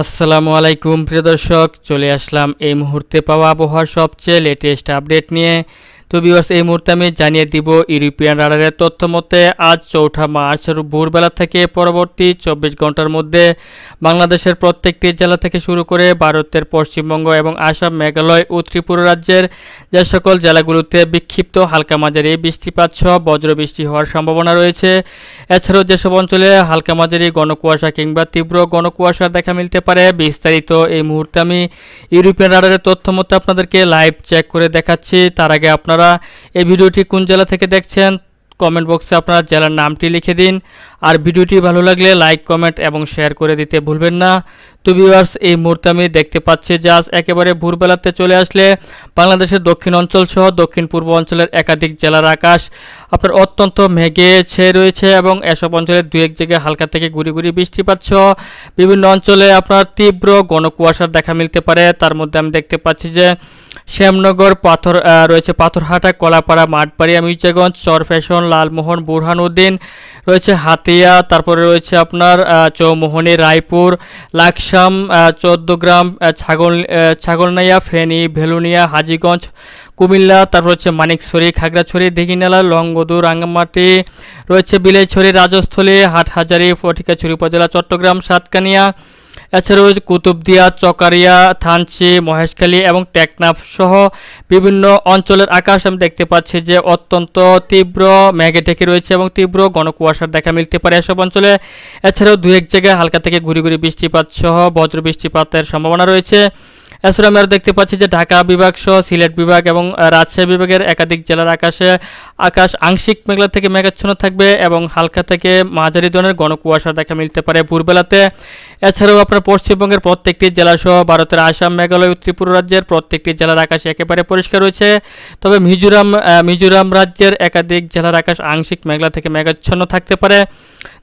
আসসালামু আলাইকুম প্রিয় দর্শক, চলে আসলাম এই মুহূর্তে পাওয়া আবহাওয়ার সবচেয়ে লেটেস্ট আপডেট নিয়ে। তো ভিউয়ার্স, এই মুহূর্তে আমি জানিয়ে দিব ইউরোপিয়ান রাডারের তথ্য মতে আজ ৪ মার্চ ভোরবেলা থেকে পরবর্তী ২৪ ঘন্টার মধ্যে বাংলাদেশের প্রত্যেকটি জেলা থেকে শুরু করে ভারতের পশ্চিমবঙ্গ এবং আসাম, মেঘালয় ও ত্রিপুরা রাজ্যের যে সকল জেলাগুলোতে বিক্ষিপ্ত হালকা মাঝারি বৃষ্টিপাত সহ বজ্রবৃষ্টি হওয়ার সম্ভাবনা রয়েছে। এছাড়াও যেসব অঞ্চলে হালকা মাঝারি ঘন কুয়াশা কিংবা তীব্র ঘন কুয়াশার দেখা মিলতে পারে, বিস্তারিত এই মুহূর্তে আমি ইউরোপিয়ান রাডারের তথ্য মতে আপনাদেরকে লাইভ চেক করে দেখাচ্ছি। তার আগে আপনারা এই ভিডিওটি কোন জেলা থেকে দেখছেন কমেন্ট বক্সে আপনারা জেলার নামটি লিখে দিন। আর ভিডিওটি ভালো লাগলে লাইক, কমেন্ট এবং শেয়ার করে দিতে ভুলবেন না। তো ভিউয়ার্স, এই মুহূর্তে আমি দেখতে পাচ্ছি যে আজ একেবারে ভোরবেলাতে চলে আসলে বাংলাদেশের দক্ষিণ অঞ্চল সহ দক্ষিণ পূর্ব অঞ্চলের একাধিক জেলার আকাশ আপনার অত্যন্ত মেঘে ছেয়ে রয়েছে এবং এসব অঞ্চলের দু এক জায়গায় হালকা থেকে গুড়ি গুড়ি বৃষ্টিপাত সহ বিভিন্ন অঞ্চলে আপনার তীব্র ঘন কুয়াশার দেখা মিলতে পারে। তার মধ্যে আমি দেখতে পাচ্ছি যে শ্যামনগর রয়েছে, পাথরহাটা, কলাপাড়া, মাঠবাড়িয়া, মির্জাগঞ্জ, চরফ্যাশন, লালমোহন, বুরহানুদ্দিন রয়েছে, হাতিয়া, তারপরে রয়েছে আপনার চৌমোহনী, রায়পুর, লাকসাম, ১৪ গ্রাম, ছাগলনাইয়া, ফেনী, ভেলুনিয়া, হাজীগঞ্জ, কুমিল্লা, তারপর হচ্ছে মানিকছড়ি, খাগড়াছড়ি, দিঘিনালা, লংগদু, রাঙ্গামাটি রয়েছে, বিলাইছড়ি, রাজস্থলী, হাটহাজারী, ফটিকাছড়ি উপজেলা, চট্টগ্রাম, সাতকানিয়া, এছাড়াও কুতুবদিয়া, চকারিয়া, থানচি, মহেশখালী এবং টেকনাফ সহ বিভিন্ন অঞ্চলের আকাশ আমি দেখতে পাচ্ছি যে অত্যন্ত তীব্র মেঘে ঢেকে রয়েছে এবং তীব্র ঘন কুয়াশার দেখা মিলতে পারে এসব অঞ্চলে। এছাড়াও দু এক জায়গায় হালকা থেকে গুড়ি গুড়ি বৃষ্টিপাত সহ বজ্র বৃষ্টিপাতের সম্ভাবনা রয়েছে। এছাড়া আমি আরও দেখতে পাচ্ছি যে ঢাকা বিভাগ সহ সিলেট বিভাগ এবং রাজশাহী বিভাগের একাধিক জেলার আকাশ আংশিক মেঘলা থেকে মেঘাচ্ছন্ন থাকবে এবং হালকা থেকে মাঝারি ধরনের ঘন কুয়াশা দেখা মিলতে পারে ভোরবেলাতে। এছাড়াও আপনার পশ্চিমবঙ্গের প্রত্যেকটি জেলা সহ ভারতের আসাম, মেঘালয় ও ত্রিপুরা রাজ্যের প্রত্যেকটি জেলার আকাশ একেবারে পরিষ্কার রয়েছে। তবে মিজোরাম রাজ্যের একাধিক জেলার আকাশ আংশিক মেঘলা থেকে মেঘাচ্ছন্ন থাকতে পারে।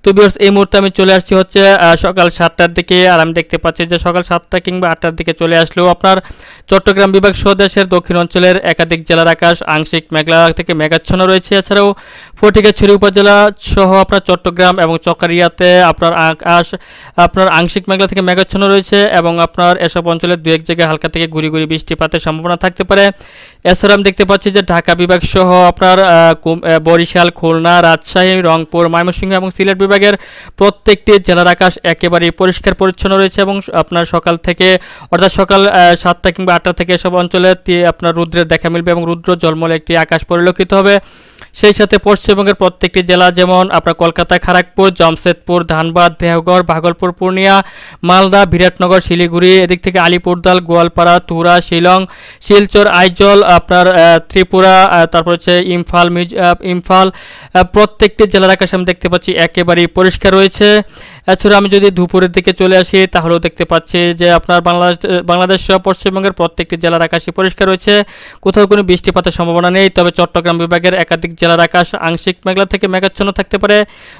তো ভিউয়ার্স, এই মুহূর্তে আমি চলে আসছি হচ্ছে সকাল ৭টার দিকে, আর আমি দেখতে পাচ্ছি যে সকাল ৭টা কিংবা ৮টার দিকে চলে আসলেও আপনার চট্টগ্রাম বিভাগ সহ দেশের দক্ষিণ অঞ্চলের একাধিক জেলার আকাশ আংশিক মেঘলা থেকে মেঘাচ্ছন্ন রয়েছে। এছাড়াও ফটিকাছড়ি উপজেলা সহ আপনার চট্টগ্রাম এবং চকারিয়াতে আপনার আকাশ আপনার আংশিক মেঘলা থেকে মেঘাচ্ছন্ন রয়েছে এবং আপনার এসব অঞ্চলের দু এক জায়গায় হালকা থেকে গুড়ি গুড়ি বৃষ্টিপাতের সম্ভাবনা থাকতে পারে। এছাড়া আমি দেখতে পাচ্ছি যে ঢাকা বিভাগ সহ আপনার বরিশাল, খুলনা, রাজশাহী, রংপুর, ময়মনসিংহ এবং সিলেট বিভাগের প্রত্যেকটি জেলার আকাশ একেবারেই পরিষ্কার পরিচ্ছন্ন রয়েছে এবং আপনার সকাল থেকে অর্থাৎ সকাল ৭টা কিংবা ৮টা থেকে এসব অঞ্চলে আপনার রুদ্রের দেখা মিলবে এবং রুদ্র জলমলে একটি আকাশ পরিলক্ষিত হবে। সেই সাথে পশ্চিমবঙ্গের প্রত্যেকটি জেলা যেমন আপনার কলকাতা, খড়গপুর, জামশেদপুর, ধানবাদ, দেওঘর, ভাগলপুর, পূর্ণিয়া, মালদা, বিরাটনগর, শিলিগুড়ি, এদিক থেকে আলিপুরদুয়ার, গোয়ালপাড়া, তুরা, শিলং, শিলচর, আইজল, আপনার ত্রিপুরা, তারপর হচ্ছে ইম্ফল প্রত্যেকটি জেলার আকাশ আমি দেখতে পাচ্ছি একেবারেই পরিষ্কার রয়েছে। এছাড়া আমি যদি দুপুরের দিকে চলে আসি তাহলেও দেখতে পাচ্ছি যে আপনার বাংলাদেশ সহ পশ্চিমবঙ্গের প্রত্যেকটি জেলার আকাশই পরিষ্কার রয়েছে, কোথাও কোনো বৃষ্টিপাতের সম্ভাবনা নেই। তবে চট্টগ্রাম বিভাগের একাধিক জেলার আকাশ আংশিক মেঘলা থেকে মেঘাচ্ছন্ন থাকতে পারে,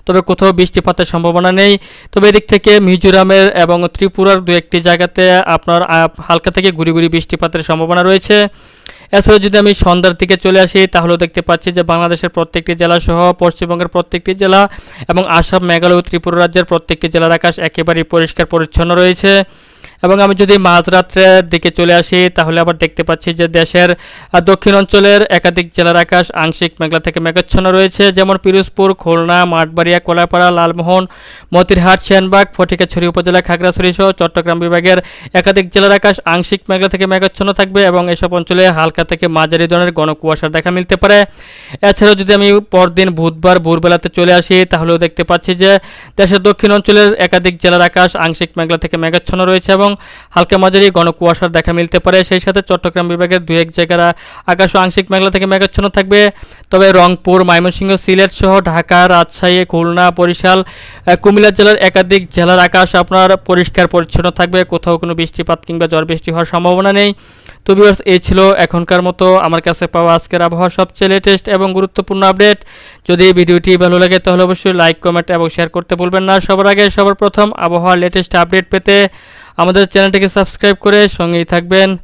তবে কোথাও বৃষ্টিপাতের সম্ভাবনা নেই। তবে এদিক থেকে মিজোরামের এবং ত্রিপুরার দু একটি জায়গাতে আপনার হালকা থেকে গুড়ি গুড়ি বৃষ্টিপাতের সম্ভাবনা রয়েছে। এছাড়াও যদি আমি সন্ধ্যার দিকে চলে আসি তাহলেও দেখতে পাচ্ছি যে বাংলাদেশের প্রত্যেকটি জেলা সহ পশ্চিমবঙ্গের প্রত্যেকটি জেলা এবং আসাম, মেঘালয় ও ত্রিপুরা রাজ্যের প্রত্যেকটি জেলার আকাশ একেবারেই পরিষ্কার পরিচ্ছন্ন রয়েছে। এবং আমি যদি মাঝরাত্রের দিকে চলে আসি তাহলে আবার দেখতে পাচ্ছি যে দেশের দক্ষিণ অঞ্চলের একাধিক জেলার আকাশ আংশিক মেঘলা থেকে মেঘাচ্ছন্ন রয়েছে, যেমন পিরোজপুর, খুলনা, মাঠবাড়িয়া, কলাপাড়া, লালমোহন, মতিরহাট, সেনবাগ, ফটিকাছড়ি উপজেলা, খাগড়াছড়ি সহ চট্টগ্রাম বিভাগের একাধিক জেলার আকাশ আংশিক মেঘলা থেকে মেঘাচ্ছন্ন থাকবে এবং এসব অঞ্চলে হালকা থেকে মাঝারি ধরনের ঘন কুয়াশার দেখা মিলতে পারে। এছাড়াও যদি আমি পরদিন বুধবার ভোরবেলাতে চলে আসি তাহলেও দেখতে পাচ্ছি যে দেশের দক্ষিণ অঞ্চলের একাধিক জেলার আকাশ আংশিক মেঘলা থেকে মেঘাচ্ছন্ন রয়েছে এবং হালকা মাঝারি ঘন কুয়াশার দেখা মিলতে পারে। সেই সাথে চট্টগ্রাম বিভাগের দু এক জায়গার আকাশ আংশিক মেঘলা থেকে মেঘাচ্ছন্ন থাকবে। তবে রংপুর, ময়মনসিংহ, সিলেট সহ ঢাকা, রাজশাহী, খুলনা, বরিশাল, কুমিল্লা জেলার একাধিক জেলার আকাশ আপনার পরিষ্কার পরিচ্ছন্ন থাকবে, কোথাও কোনো বৃষ্টিপাত কিংবা ঝড় বৃষ্টি হওয়ার সম্ভাবনা নেই। তো ভিউয়ার্স, এই ছিল এখনকার মতো আমার কাছে পাওয়া আজকের আবহাওয়ার সবচেয়ে লেটেস্ট এবং গুরুত্বপূর্ণ আপডেট। যদি ভিডিওটি ভালো লাগে তাহলে অবশ্যই লাইক, কমেন্ট এবং শেয়ার করতে ভুলবেন না। সবার আগে সবার প্রথম আবহাওয়ার লেটেস্ট আপডেট পেতে আমাদের চ্যানেলটিকে সাবস্ক্রাইব করে সঙ্গেই থাকবেন।